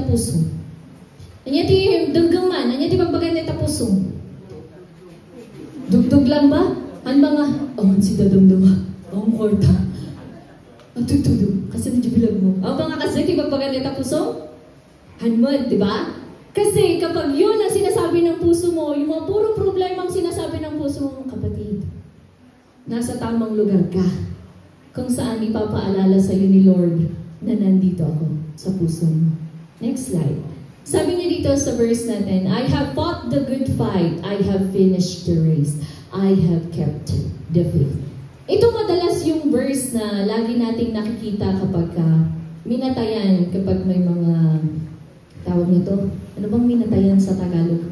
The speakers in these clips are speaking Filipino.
puso. Anya ti duggaman, anya ti pagbagan ta puso. Dugdug lang ba? Han mga, si dadamdama. Ang korta. Ang tutudog. Kasi nadyo mo. Ang mga kasi ti pagbagan ta puso? Hanmod, di ba? Kasi kapag yun ang sinasabi ng puso mo, yung mga puro problema ang sinasabi ng puso mo, kapatid, nasa tamang lugar ka. Kung saan ipapaalala sa iyo ni Lord na nandito ako sa puso mo. Next slide. Sabi niya dito sa verse natin, I have fought the good fight, I have finished the race, I have kept the faith. Ito madalas yung verse na lagi nating nakikita kapag minatayan, kapag may mga tawag nito. Ano bang minatayan sa Tagalog?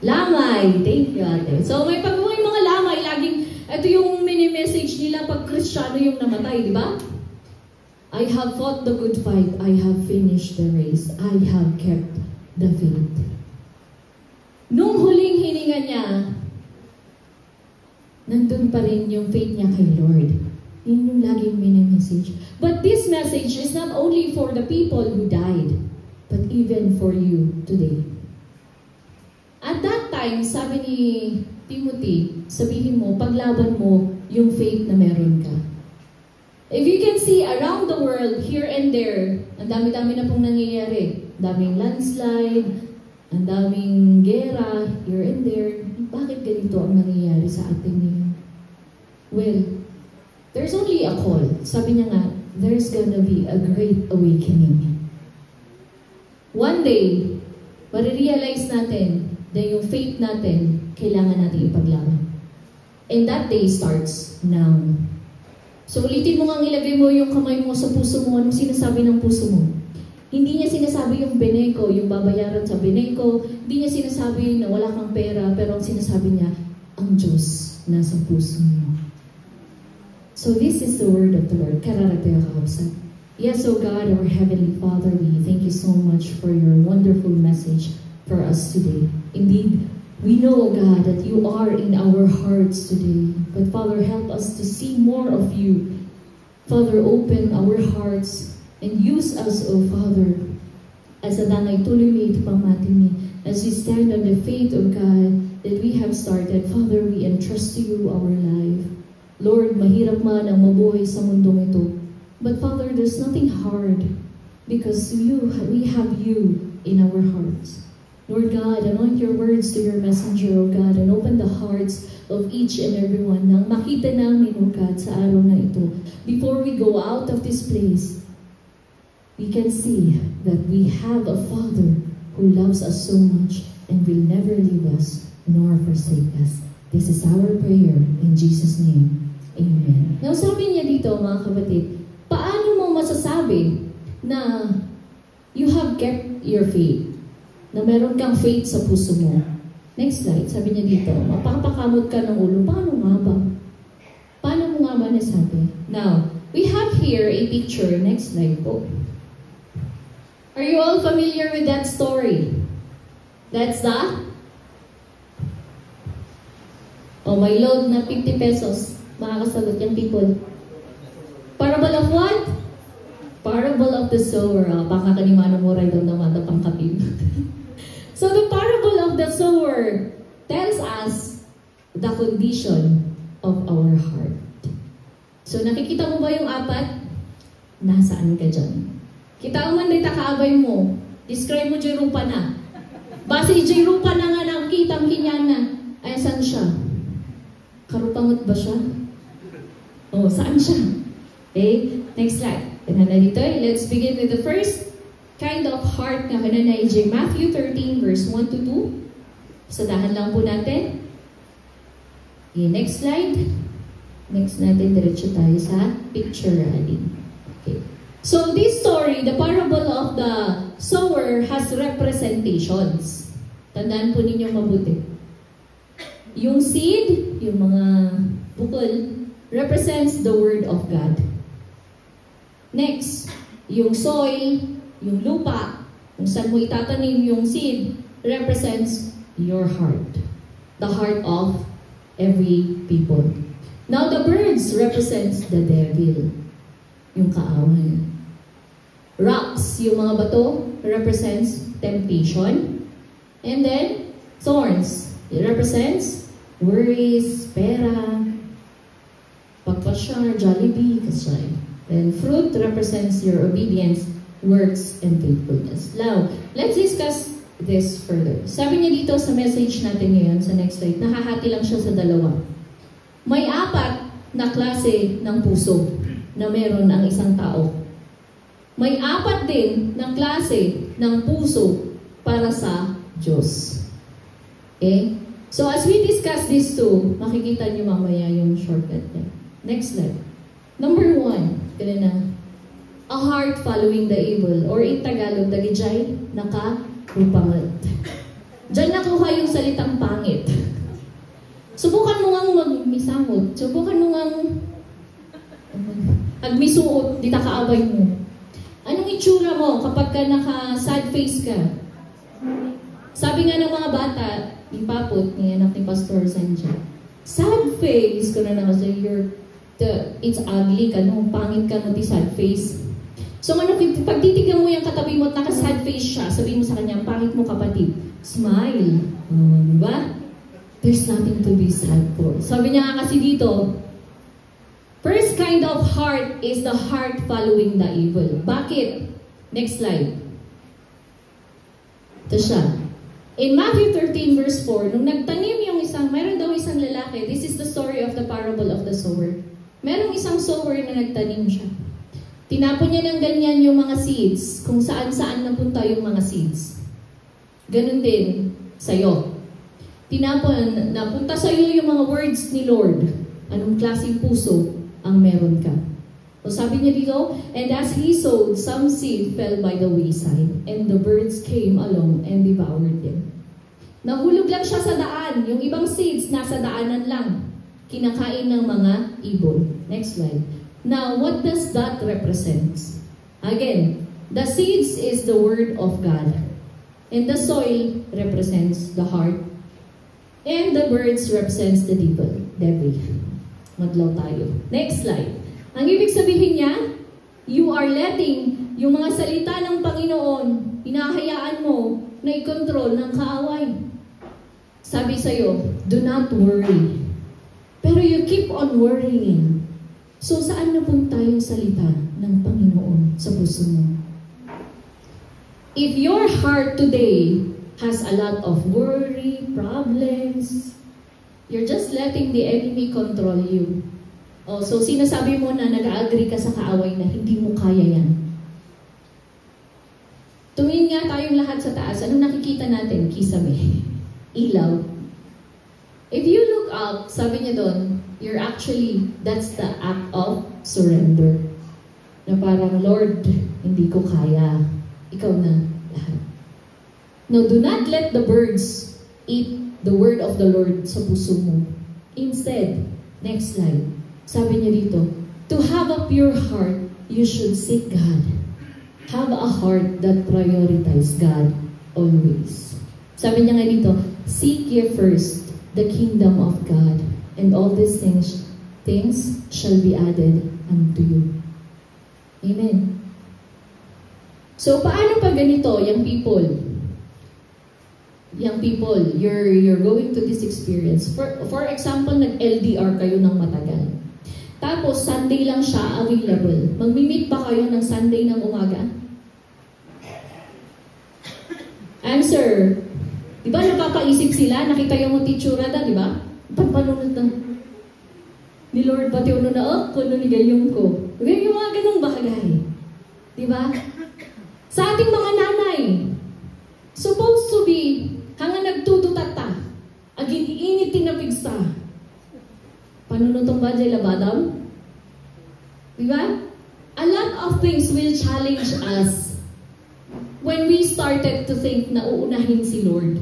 Lamay. Thank you, ate. So may mga lamay, laging, ito yung mini-message nila pag Kristiyano yung namatay, di ba? I have fought the good fight. I have finished the race. I have kept the faith. Nung huling hininga niya, nandun pa rin yung faith niya kay Lord. Yun yung laging mini-message. But this message is not only for the people who died, but even for you today. At that time, sabi ni Timothy, sabihin mo, paglaban mo yung faith na meron ka. If you can see around the world, here and there, ang dami-dami na pong nangyayari. Daming landslide, ang daming gera, here and there. Bakit ganito ang nangyayari sa atin ngayon? Well, there's only a call. Sabi niya nga, there's gonna be a great awakening. One day, marirealize natin na yung faith natin, kailangan natin ipaglaban. And that day starts now. So ulitin mo nga ilagay mo yung kamay mo sa puso mo. Anong sinasabi ng puso mo? Hindi niya sinasabi yung beneko, yung babayaran sa beneko. Hindi niya sinasabi na wala kang pera, pero ang sinasabi niya, ang Diyos nasa puso mo. So this is the word of the Lord. Kararatea kakabsan. Yes, O God, our Heavenly Father, we thank you so much for your wonderful message for us today. Indeed, we know, God, that you are in our hearts today. But Father, help us to see more of you. Father, open our hearts and use us, O Father, as a danay tuloy may ipamatin ni, as we stand on the faith of God that we have started. Father, we entrust to you our life. Lord, mahirap man ang mabuhay sa mundong ito. But Father, there's nothing hard because we have you in our hearts. Lord God, anoint your words to your messenger, O God, and open the hearts of each and every one nang makita namin, O God, sa araw na ito. Before we go out of this place, we can see that we have a Father who loves us so much and will never leave us nor forsake us. This is our prayer in Jesus' name. Amen. Now, sabi niya dito, mga kapatid, paano mo masasabi na you have kept your faith? Na meron kang faith sa puso mo. Next slide, sabi niya dito, mapapakamot ka ng ulo. Paano nga ba? Paano mo nga ba nasabi? Now, we have here a picture. Next slide po. Are you all familiar with that story? That's the? Oh, may load na 50 pesos. Makakasagot yung people. Parable of what? Parable of the sower. Baka kanimano mo rin daw naman na pangkapib. So the parable of the sower tells us the condition of our heart. So nakikita mo ba yung apat? Nasaan ka dyan? Kita mo man dito kaabay mo. Describe mo dyan rupa na. Base dyan rupa na nga nakikita ang kinyan na. Ay, saan siya? Karupangot ba siya? Oh, saan siya? Okay, next slide. Let's begin with the first kind of heart na kananay Matthew 13 verse 1 to 2. Sadahan lang po natin. Okay, next slide. Next natin, diretso tayo sa picture adding. Okay. So this story, the parable of the sower has representations. Tandaan po ninyo mabuti. Yung seed, yung mga bukol, represents the word of God. Next, yung soil, yung lupa, kung saan mo itatanim yung seed, represents your heart. The heart of every people. Now, the birds represents the devil. Yung kaaway. Rocks, yung mga bato, represents temptation. And then, thorns, it represents worries, pera, pagpasyar, Jollibee, kasay. Then fruit represents your obedience, works, and faithfulness. Now, let's discuss this further. Sabi niya dito sa message natin ngayon, sa next slide, nahahati lang siya sa dalawa. May 4 na klase ng puso na meron ang isang tao. May 4 din na klase ng puso para sa Diyos. Okay? So as we discuss these two, makikita niyo mamaya yung shortcut niya. Next slide. Number 1, kaya na, a heart following the evil, or in Tagalog, dagijay, nakarupangat. Diyan nakuha yung salitang pangit. Subukan mo ngang magmisamot. Subukan mo ngang agmisuot, di kaabay mo. Anong itsura mo kapag ka naka-sad face ka? Sabi nga ng mga bata, yung papot ni anak ni Pastor Sanja, sad face ko na kasi it's ugly ka, no? Pangit ka no, sad face. So ano, pag titigan mo yung katabi mo at naka-sad face siya, sabihin mo sa kanya, pangit mo kapatid, smile. Diba? There's nothing to be sad for. Sabi niya nga kasi dito, first kind of heart is the heart following the evil. Bakit? Next slide. Ito siya. In Matthew 13 verse 4, nung nagtanim yung mayroon daw isang lalaki, this is the story of the parable of the sower. Merong isang sower na nagtanim siya. Tinapon niya ng ganyan yung mga seeds, kung saan-saan napunta yung mga seeds. Ganun din sa'yo. Tinapon, napunta sa'yo yung mga words ni Lord. Anong klaseng puso ang meron ka? So sabi niya dito, and as he sowed, some seed fell by the wayside, and the birds came along and devoured them. Nahulog lang siya sa daan. Yung ibang seeds, nasa daanan lang. Kinakain ng mga ibon. Next slide. Now, what does that represent? Again, the seeds is the word of God. And the soil represents the heart. And the birds represents the devil. Madlaw tayo. Next slide. Ang ibig sabihin niya, you are letting yung mga salita ng Panginoon, hinahayaan mo na i-control ng kaaway. Sabi sa'yo, do not worry. Pero you keep on worrying. So saan napunta yung salita ng Panginoon sa puso mo? If your heart today has a lot of worry, problems, you're just letting the enemy control you. Oh, so sinasabi mo na nag-agree ka sa kaaway na hindi mo kaya yan. Tumingin nga tayong lahat sa taas. Anong nakikita natin? Kisame. Ilaw. If you look up, sabi niya doon, that's the act of surrender. Na parang, Lord, hindi ko kaya. Ikaw na lahat. Now, do not let the birds eat the word of the Lord sa puso mo. Instead, next slide, sabi niya dito, to have a pure heart, you should seek God. Have a heart that prioritizes God always. Sabi niya nga dito, seek ye first the kingdom of God, and all these things shall be added unto you. Amen. So, paano pag ganito, young people, you're going to this experience. For example, nag-LDR kayo ng matagal. Tapos, Sunday lang siya available. Magmi-meet ba kayo ng Sunday ng umaga? Answer. Di ba napapaisip sila? Nakita yung titsura da, di ba? Panunod na. Ni Lord, pati uno na, kuno ni gayong ko. Ganyan yung mga ganong bagay. Di ba? Sa ating mga nanay, supposed to be, hanga nagtututata, agin iinit tinapigsa. Panunutong ba dyan labadam? Diba? A lot of things will challenge us when we started to think na uunahin si Lord.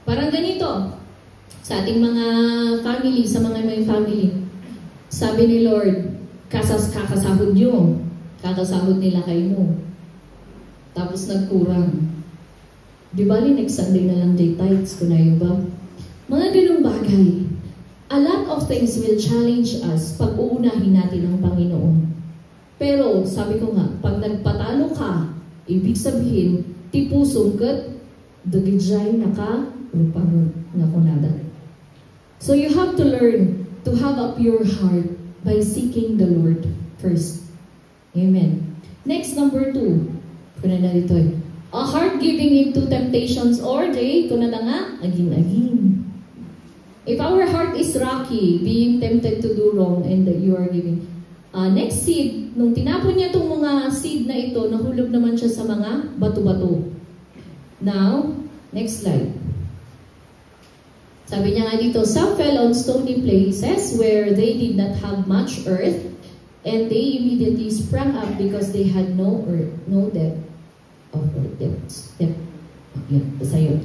Parang ganito, sa ating mga family, sa mga may family, sabi ni Lord, kakasahod nyo, kakasahod nila kayo mo. Tapos nagkurang. Di ba, next Sunday na lang day tithes ko na yun ba? Mga ganung bagay. A lot of things will challenge us pag uunahin natin ang Panginoon. Pero, sabi ko nga, pag nagpatalo ka, ibig sabihin, ti pusong kat, dagijay naka, rupangon na kunada. So you have to learn to have a pure heart by seeking the Lord first. Amen. Next, number 2. Kuna na dito eh. A heart giving into temptations or kuna na nga, agin-agin. If our heart is rocky, being tempted to do wrong, and you are giving. Next seed, nung tinapon niya itong mga seed na ito, nahulog naman siya sa mga bato-bato. Now, next slide. Sabi niya nga dito, some fell on stony places where they did not have much earth, and they immediately sprang up because they had no earth, no depth of earth. Basta yun.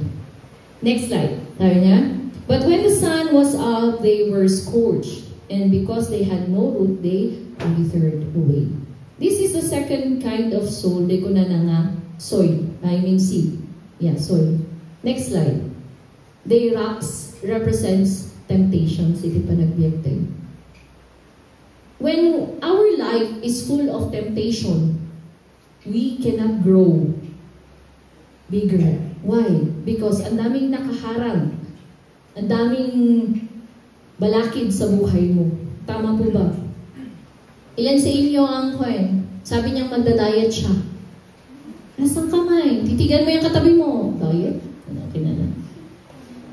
Next slide. Sabi niya, but when the sun was up, they were scorched, and because they had no root, they withered away. This is the second kind of soul. Di ko na nga soil. I mean seed. Yeah, soil. Next slide. They rocks represents temptations. Hindi pa nagbiyak tayo. When our life is full of temptation, we cannot grow bigger. Why? Because ang daming nakaharang. Ang daming balakid sa buhay mo. Tama po ba? Ilan sa inyo ang sabi niyang magda-diet siya. Nasang kamay? Titigan mo yung katabi mo. Diet? Okay na.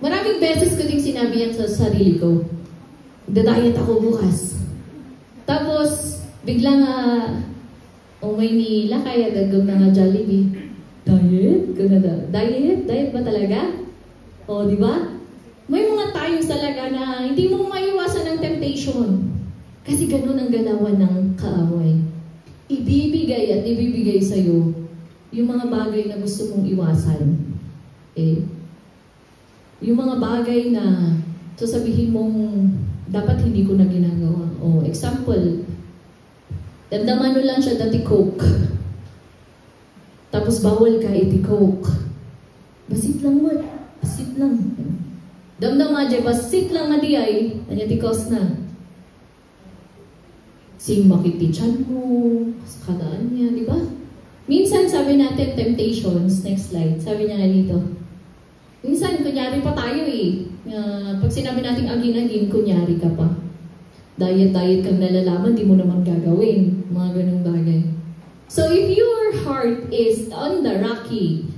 Maraming beses ko din sinabi yan sa sarili ko. Magda-diet ako bukas. Tapos, biglang may nila kaya dagdag na nga Jollibee. Diet? Diet ba talaga? O, di ba? May mga times talaga na hindi mo maiwasan ng temptation. Kasi ganun ang galawan ng kaaway. Ibibigay at ibibigay sa'yo yung mga bagay na gusto mong iwasan. Yung mga bagay na sasabihin mong dapat hindi ko na ginagawa. Example, damdaman mo lang siya dati Coke. Tapos bawal ka iti Coke. Basit lang mo. Basit lang. Damdaman dyan, basit lang nga di ay. Anya ti cause na. Sing makitichan mo, kadaan niya, di ba? Minsan sabi natin temptations, next slide, sabi niya nga dito. Minsan, kunyari pa tayo pag sinabi natin agin-agin, kunyari ka pa. Diet-diet kang nalalaman, di mo naman gagawin. Mga ganung bagay. So if your heart is on the rocky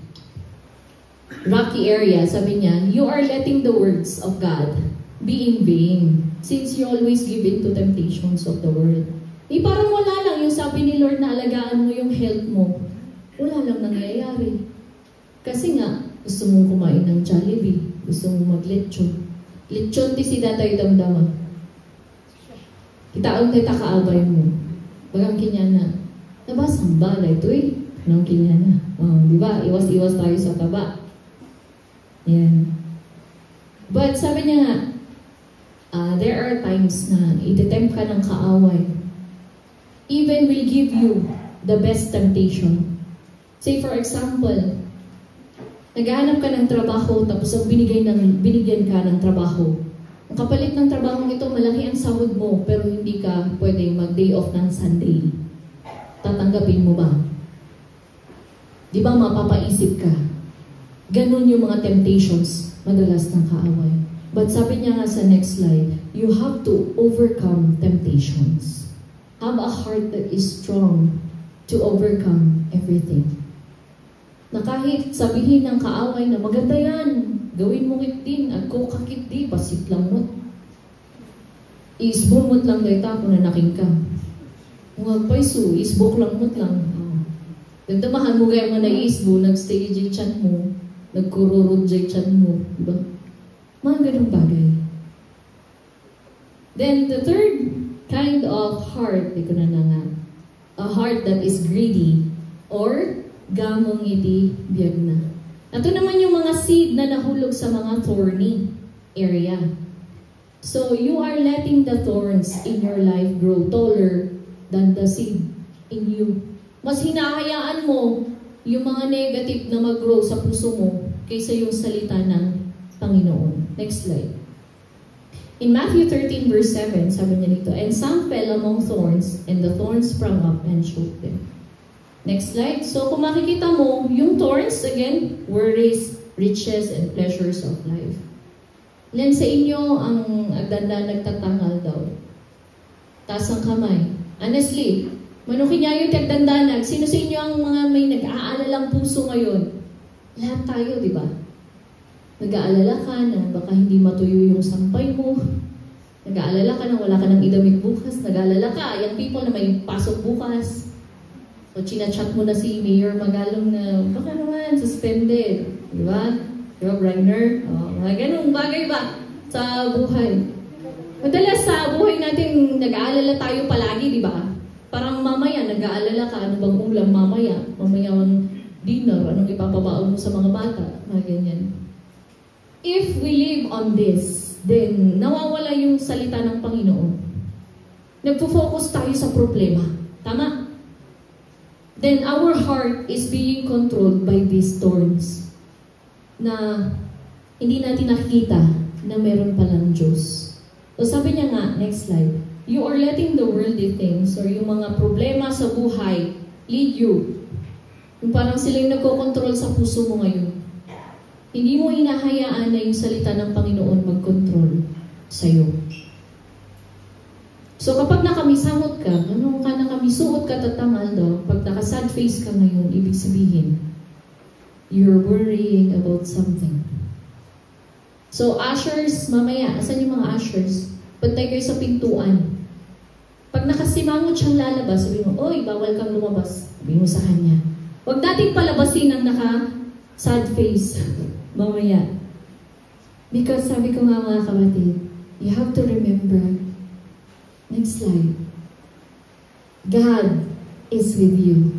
area, sabi niya, you are letting the words of God be in vain. Since you always give in to temptations of the world. Parang wala lang yung sabi ni Lord na alagaan mo yung health mo. Wala lang nangyayari. Kasi nga, gusto mong kumain ng Jollibee. Gusto mong mag-lechon. Lechon ti si datay damdama. Kitaon tayo kaabay mo. Bagang kinyana. Nabasang balay ito Anong kinyana? Di ba? Iwas-iwas tayo sa taba. Yan. But sabi niya nga, there are times na ititempt ka ng kaaway. Even will give you the best temptation. Say for example, naghahanap ka ng trabaho tapos ang binigyan ka ng trabaho. Ang kapalit ng trabaho ito, malaki ang sahod mo pero hindi ka pwedeng mag-day off ng Sunday. Tatanggapin mo ba? Di ba mapapaisip ka? Ganun yung mga temptations madalas ng kaaway. But sabi niya nga sa next slide, you have to overcome temptations. Have a heart that is strong to overcome everything. Na kahit sabihin ng kaaway na maganda yan, gawin mo kitin at kung kakiti, pasit lang mo. Isbumot lang dahi tapo na naking ka. Mga paiso, isbok lang mo lang. Nagtamahan mo gaya mga naisbo, nagstay jay chan mo, nagkururod jay chan mo. Diba? Mga ganong bagay. Then the third kind of heart, di ko na nga, a heart that is greedy or gamong iti biyag na. Ito naman yung mga seed na nahulog sa mga thorny area. So you are letting the thorns in your life grow taller than the seed in you. Mas hinahayaan mo yung mga negative na mag-grow sa puso mo kaysa yung salita ng Panginoon. Next slide. In Matthew 13 verse 7, sabi niya dito, "And some fell among thorns, and the thorns sprung up and choked them." Next slide. So kung makikita mo, yung thorns, again, worries, riches, and pleasures of life. Ilan sa inyo ang agdanda nagtatangal daw? Taas ang kamay. Honestly, manukin niya yung tagdandanag. Sino sa inyo ang mga may nag-aalalang puso ngayon? Lahat tayo, di ba? Nag-aalala ka na baka hindi matuyo yung sampay mo. Nag-aalala ka na wala ka ng idamit bukas. Nag-aalala ka, yung people na may pasok bukas. So, chinachat mo na si Mayor Magalong na baka naman, suspended. Di ba? Rob Reiner. Mga ganung bagay ba sa buhay? Madalas sa buhay natin, nag-aalala tayo palagi, di ba? Parang mamaya, nag-aalala ka, ano bang ulam mamaya? Mamaya ang dinner, anong ipapabaon mo sa mga bata? Mga ganyan. If we live on this, then nawawala yung salita ng Panginoon. Nagpo-focus tayo sa problema. Tama? Then our heart is being controlled by these thorns na hindi natin nakikita na meron palang Diyos. So sabi niya nga, next slide, you are letting the worldly things or yung mga problema sa buhay lead you. Yung parang sila yung nagko-control sa puso mo ngayon. Hindi mo hinahayaan na yung salita ng Panginoon mag-control sa'yo. So kapag nakamisamot ka, nakamisuot ka tatangal daw, pag naka-sad face ka ngayon, ibig sabihin, you're worrying about something. So ushers, mamaya, asan yung mga ushers? Pantay kayo sa pintuan. Pag nakasimangot siyang lalabas, sabi mo, oy, bawal kang lumabas. Sabi mo sa kanya. Huwag natin palabasin ang naka-sad face. Mamaya. Because sabi ko nga mga kapatid, you have to remember, next slide, God is with you.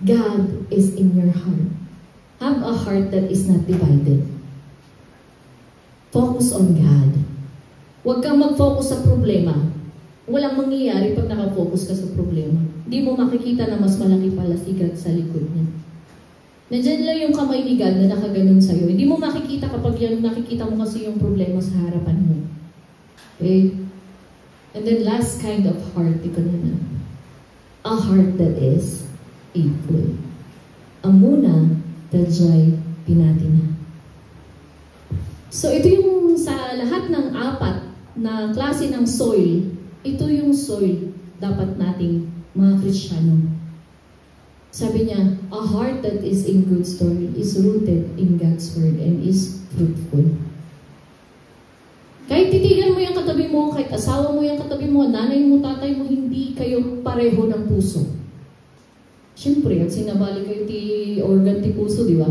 God is in your heart. Have a heart that is not divided. Focus on God. Huwag kang mag-focus sa problema. Walang mangyayari pag nakafocus ka sa problema. Hindi mo makikita na mas malaki pala si God sa likod niya. Nandiyan lang yung kamay ni God na nakaganon sa'yo. Hindi mo makikita kapag yan nakikita mo kasi yung problema sa harapan mo. Okay? And then last kind of heart, ikaw na. A heart that is faithful. Ang muna, dadyay pinati na. So ito yung sa lahat ng apat na klase ng soil, ito yung soil dapat nating mga Kristiyano. Sabi niya, a heart that is in good soil is rooted in God's word and is fruitful. Kahit titigan mo yung katabi mo, kahit asawa mo yung katabi mo, nanay mo, tatay mo, hindi kayo pareho ng puso. Siyempre, at sinabali kayo ti organ ti puso, di ba?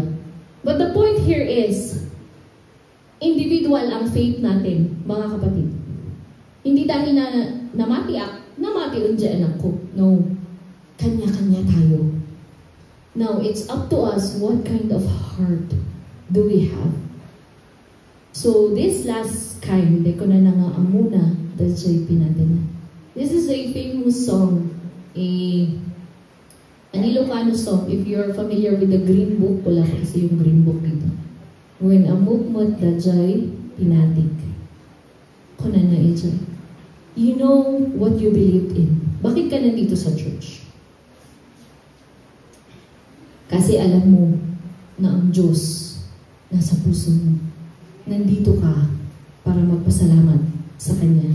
But the point here is, individual ang faith natin, mga kapatid. Hindi dahil na namati ang dyan anak ko. No. Kanya-kanya tayo. Now, it's up to us what kind of heart do we have. So, this last kind, ko na nga amuna, that's natin. This is a famous song, an Ilocano song. If you're familiar with the Green Book, wala kasi yung Green Book dito. When amukmot dajay pinatik. Kuna na ito. You know what you believed in. Bakit ka nandito sa church? Kasi alam mo na ang Diyos nasa puso mo. Nandito ka para magpasalamat sa Kanya.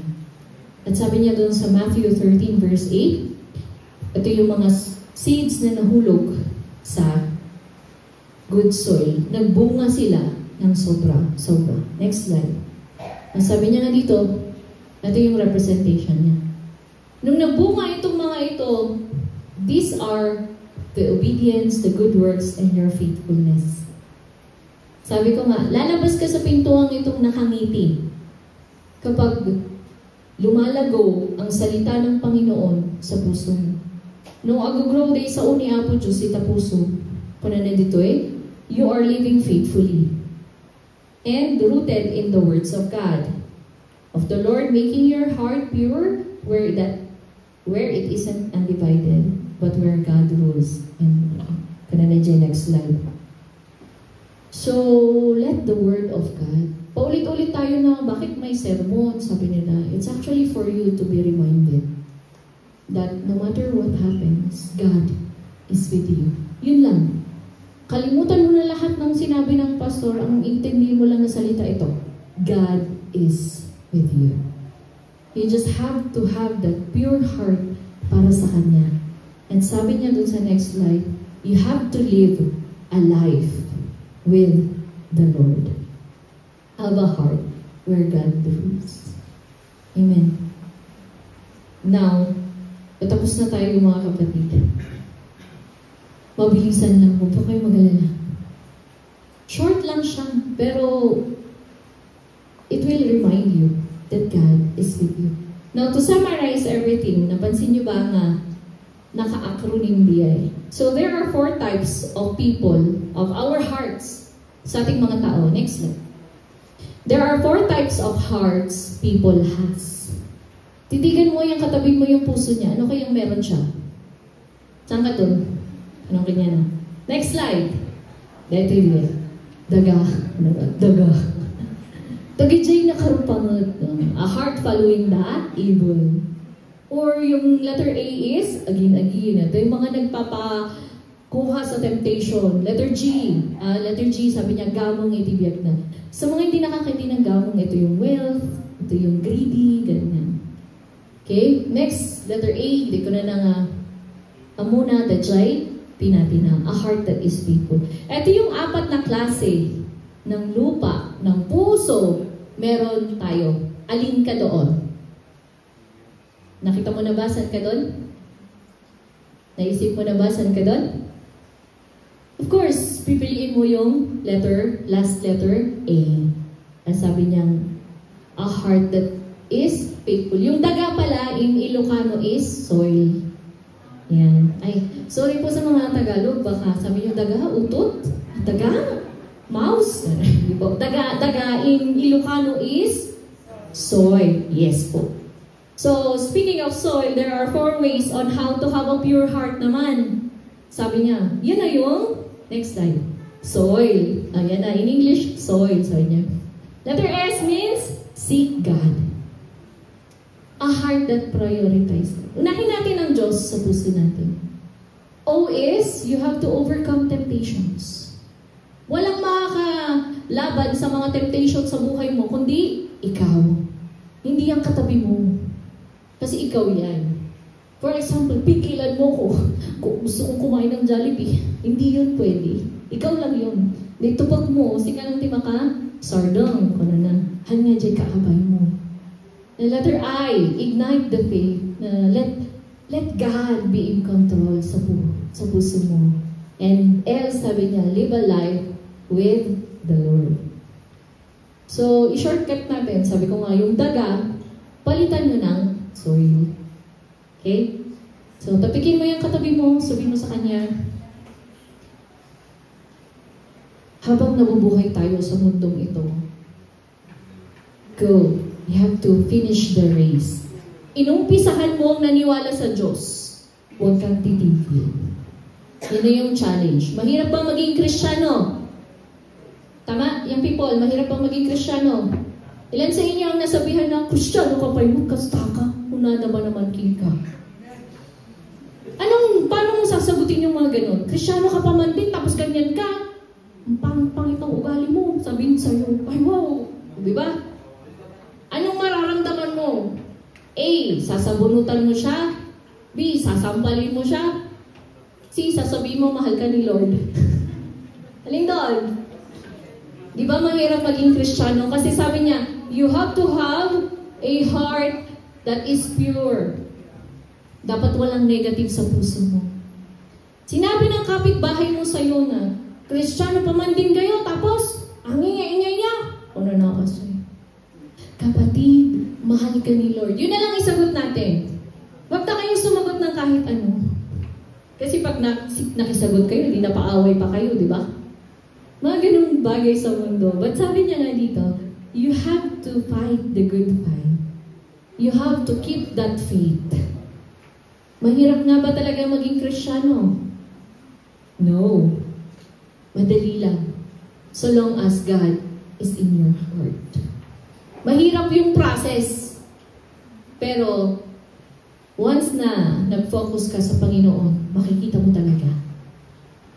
At sabi niya doon sa Matthew 13 verse 8, ito yung mga seeds na nahulog sa good soil. Nagbunga sila ng sobra. Next slide. Ang sabi niya nga dito, ito yung representation niya. Nung nagbunga itong mga ito, these are the obedience, the good works, and your faithfulness. Sabi ko nga, lalabas ka sa pintuang itong nakangiti kapag lumalago ang salita ng Panginoon sa puso mo. Nung agugrow day sa uni apo Diyos, ita puso, kuna na dito you are living faithfully and rooted in the words of God, of the Lord, making your heart pure where it isn't undivided, but where God rules. And kana na dyan, next slide. So, let the word of God Paulit-ulit tayo na bakit may sermon, sabi nila. It's actually for you to be reminded that no matter what happens, God is with you. Yun lang. Kalimutan mo na lahat ng sinabi ng pastor, ang intindi mo lang na salita ito. God is with you. You just have to have that pure heart para sa Kanya. And sabi niya dun sa next slide, you have to live a life with the Lord. Have a heart where God lives. Amen. Now, patapos na tayo mga kapatid. Mabilisan lang, huwag po kayo mag-alala. Short lang siya, pero it will remind you that God is with you. Now, to summarize everything, napansin niyo ba nga naka-acronym BI? So, there are 4 types of people, of our hearts, sa ating mga tao. Next slide. There are 4 types of hearts people has. Titigan mo yung katabi mo yung puso niya. Ano kayang meron siya? Saan ka dun? Anong kanya na? Next slide. Dito yun. Daga. Tagijay na karupangot. A heart following the evil. Or yung letter A is, agin-agin. Ito yung mga nagpapakuha sa temptation. Letter G. Letter G, sabi niya, gamong itibiyag na. Sa mga hindi nakakaintindi ng gamong, ito yung wealth, ito yung greedy, ganyan. Okay? Next, letter A, hindi ko na amuna, dajay, pinatina. A heart that is faithful. Ito yung 4 na klase ng lupa, ng puso, meron tayo. Alin ka doon? Nakita mo na ba saan ka doon? Naisip mo na ba saan ka doon? Of course, pipiliin mo yung last letter A. Ang sabi niyang, a heart that is faithful. Yung daga pala, in Ilocano is soil. Yan. Ay, sorry po sa mga Tagalog, baka sabi niyo daga, utot? Daga? Mouse? Daga in Ilocano is soil. Yes po. So, speaking of soil, there are 4 ways on how to have a pure heart naman. Sabi niya, yun na yung, next slide, soil. Ayan na, in English, soil, sabi niya. Letter S means, seek God. A heart that prioritizes. Unahin natin ang Diyos sa puso natin. O is, you have to overcome temptations. Walang makakalaban sa mga temptations sa buhay mo, kundi ikaw. Hindi ang katabi mo. Kasi ikaw yan. For example, pigilan mo ko kung gusto kong kumain ng Jollibee. Hindi yun pwede. Ikaw lang yun. Dito pag mo, sika ng timaka, sardong, kung ano na, hanya dyan kaabay mo. The letter I, ignite the faith. Let God be in control sa puso mo. And L, sabi niya, live a life with the Lord. So, i-shortcut natin. Sabi ko nga, yung daga, palitan mo ng soil. Okay? So, tapikin mo yung katabi mo, sabihin mo sa kanya, habang nabubuhay tayo sa mundong ito, go. You have to finish the race. Inumpisahan mo ang naniwala sa Diyos. Huwag kang titigil. Yan na yung challenge. Mahirap ba maging Kristiyano? Tama? Yung people, mahirap ba maging Kristiyano? Ilan sa inyo ang nasabihan na, Kristiyano ka pa yung kasta ka? Unada ba naman ka? Paano mo sasagutin yung mga ganun? Kristiyano ka pa man din, tapos ganyan ka. Ang pangitang ugali mo. Sabihin sa'yo, ay wow. Diba? Anong mararamdaman mo? A, sasabunutan mo siya. B, sasampalin mo siya. C, sasabihin mo, mahal ka ni Lord. Alin doon? Di ba mahirap maging Kristiyano? Kasi sabi niya, you have to have a heart that is pure. Dapat walang negative sa puso mo. Sinabi ng kapitbahay mo sa'yo na, Kristiyano pa man din kayo, tapos, ang ingay-ingay niya. Ano na kasi? Kapatid, mahal ka ni Lord. Yun na lang isagot natin. Huwag na kayong sumagot ng kahit ano. Kasi pag nakisagot kayo, hindi na paaway pa kayo, di ba? Mga ganung bagay sa mundo. But sabi niya nga dito, you have to fight the good fight. You have to keep that faith. Mahirap nga ba talaga maging Kristiyano? No. Madali lang. So long as God is in your heart. Mahirap yung process. Pero, once na nag-focus ka sa Panginoon, makikita mo talaga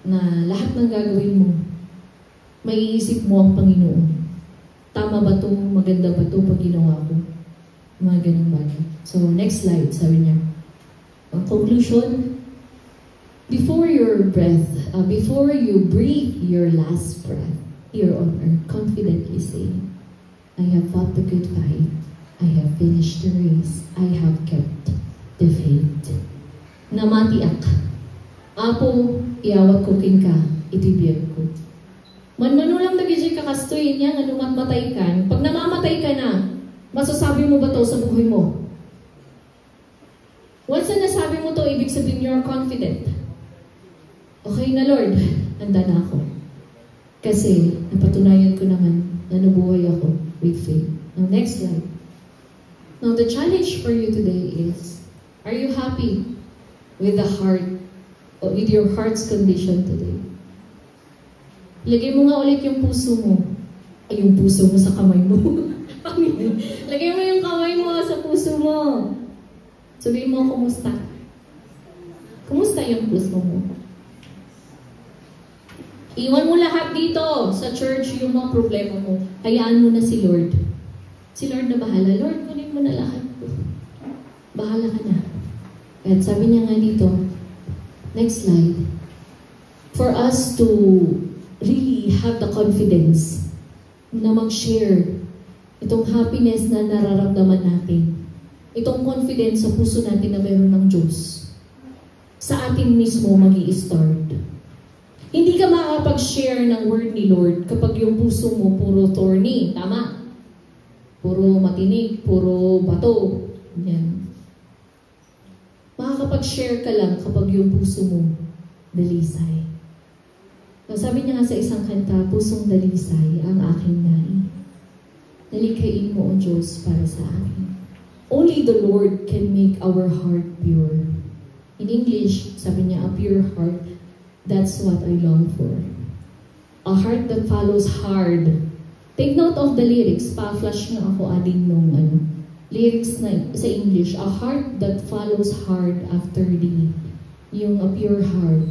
na lahat ng gagawin mo, maiisip mo ang Panginoon. Tama ba to? Maganda ba to pag ginawa ko? Mga ganun bagay. So, next slide, sabi niya. Conclusion, before you breathe your last breath here on earth, confidently say, I have fought the good fight. I have finished the race. I have kept the faith. Namatiak. Apo, iawat ko king ka, itibiyag ko. Manmanulang nagijay kakastoy niya, nga matmatay ka. Pag namamatay ka na, masasabi mo ba to sa buhay mo? Once na nasabi mo to, ibig sabihin you're confident. Okay na Lord, handa na ako. Kasi napatunayan ko naman na nabuhay ako with faith. Now next slide. Now the challenge for you today is, are you happy with the heart, or with your heart's condition today? Lagay mo nga ulit yung puso mo. Ay, yung puso mo sa kamay mo. Lagay mo yung kamay mo sa puso mo. Sabihin mo, kumusta? Kumusta yung puso mo? Iwan mo lahat dito sa church yung mga problema mo. Hayaan mo na si Lord. Si Lord na bahala. Lord, kunin mo na lahat. Bahala ka na. At sabi niya nga dito, next slide, for us to really have the confidence na mag-share itong happiness na nararamdaman natin. Itong confidence sa puso natin na meron ng Diyos. Sa atin mismo mag-i-start. Hindi ka makakapag-share ng word ni Lord kapag yung puso mo puro thorny. Tama? Puro matinig, puro bato. Yan. Makakapag-share ka lang kapag yung puso mo dalisay. Sabi niya nga sa isang kanta, pusong dalisay ang aking nais. Nalikhain mo, O Diyos, para sa akin. Only the Lord can make our heart pure. In English, sabi niya, a pure heart, that's what I long for. A heart that follows hard. Take note of the lyrics. Pa-flash nga ako ading nung lyrics na sa English. A heart that follows hard after thee. Yung a pure heart.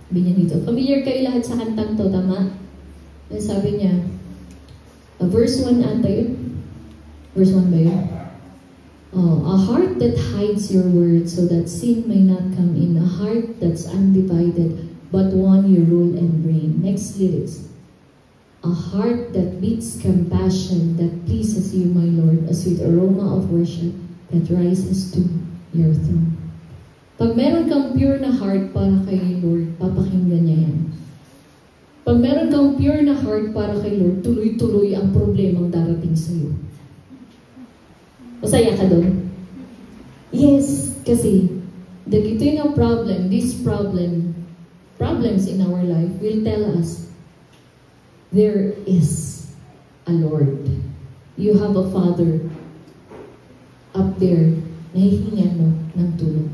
Sabi niya dito. Familiar kayo lahat sa kantang to, tama? Sabi niya, verse 1 ata yun? Verse 1 ba yun? A heart that hides your word so that sin may not come in. A heart that's undivided but one you rule and reign. Next lyrics. A heart that beats compassion that pleases you, my Lord, a sweet aroma of worship that rises to your throne. Pag meron kang pure na heart para kay Lord, papakinggan niya yan. Pag meron kang pure na heart para kay Lord, tuloy-tuloy ang problemang darating sa iyo. Masaya ka doon? Yes, kasi ito yung problem, problems in our life will tell us there is a Lord. You have a Father up there na hihingan mo ng tulong.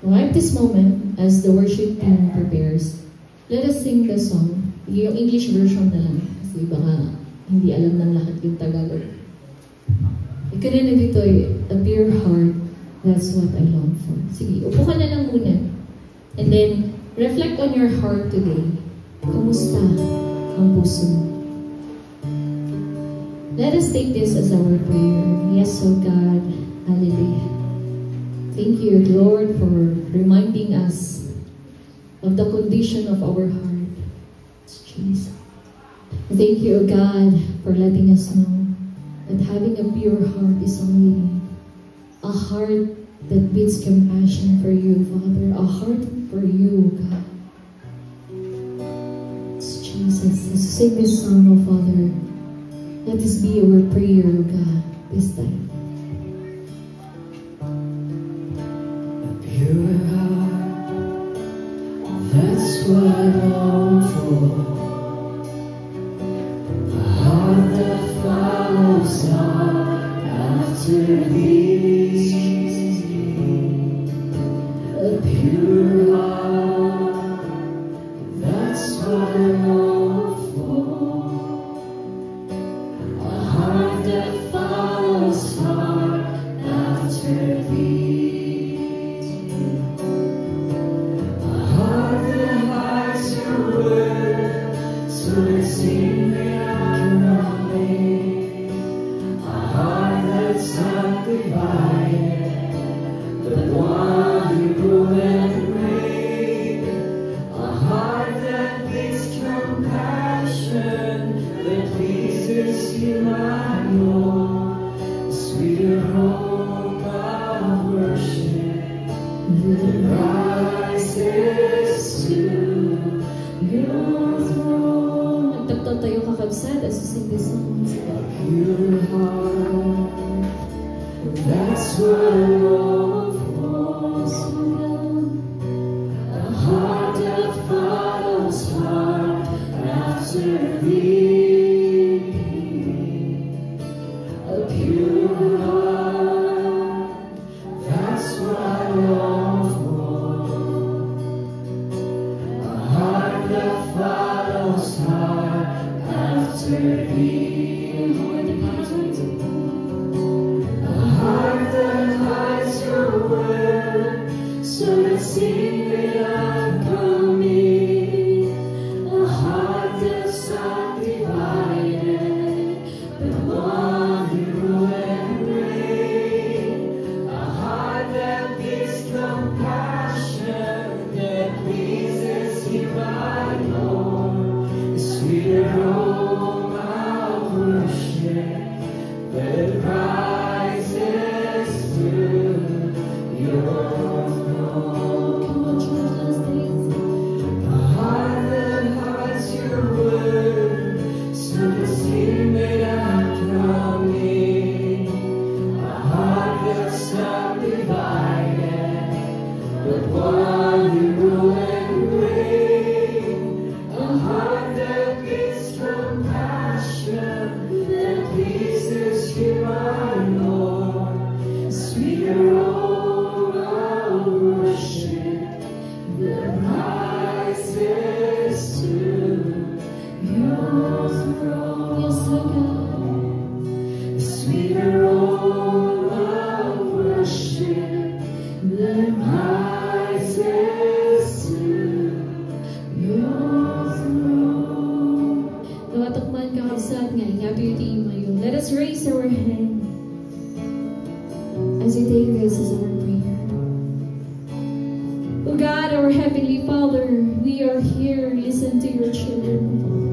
Right this moment, as the worship team prepares, let us sing the song. Yung English version na lang. Kasi baka hindi alam ng lahat yung Tagalog. Ikarinig dito, a pure heart, that's what I long for. Sige, upo ka na lang muna. And then, reflect on your heart today. Kumusta ang puso mo? Let us take this as our prayer. Yes, O God. Hallelujah. Thank you, Lord, for reminding us of the condition of our heart. Jesus. Thank you, O God, for letting us know that having a pure heart is only a heart that beats compassion for you, Father. A heart for you, God. Jesus. As we sing this song, O Father, let this be our prayer, O God, this time. Pure heart, that's what I long for. A heart that follows hard after thee. A pure heart, that's what I long for. here my Lord, a sweet aroma of worship that rises to your throne. Magtagtaw tayo kakabsat as we sing this song. Pure heart, that's what I long for. A heart that follows hard after thee. A pure heart, that's what I long for. A heart that follows hard after thee. A heart that hides your word, so that secret uncoming. A heart that's undivided, but one who rule and reign. A heart that gives compassion, that pleases you, my Lord. The sweet aroma of worship that rises through your throne. Come on, church, let's dance. A heart that hides your word, so the sin may not come in. A heart that's undivided, but one who rule and reign. A heart that gives compassion, that pleases you, my Lord. Sweet aroma of worship that rises to your throne. Yes, Lord God. Sweet aroma of worship that rises to your throne. Nawatakman kakabsat nga, nga beauty mayo. Let us raise our hand as we take this as our prayer. Oh God, our Heavenly Father, we are here, listen to your children.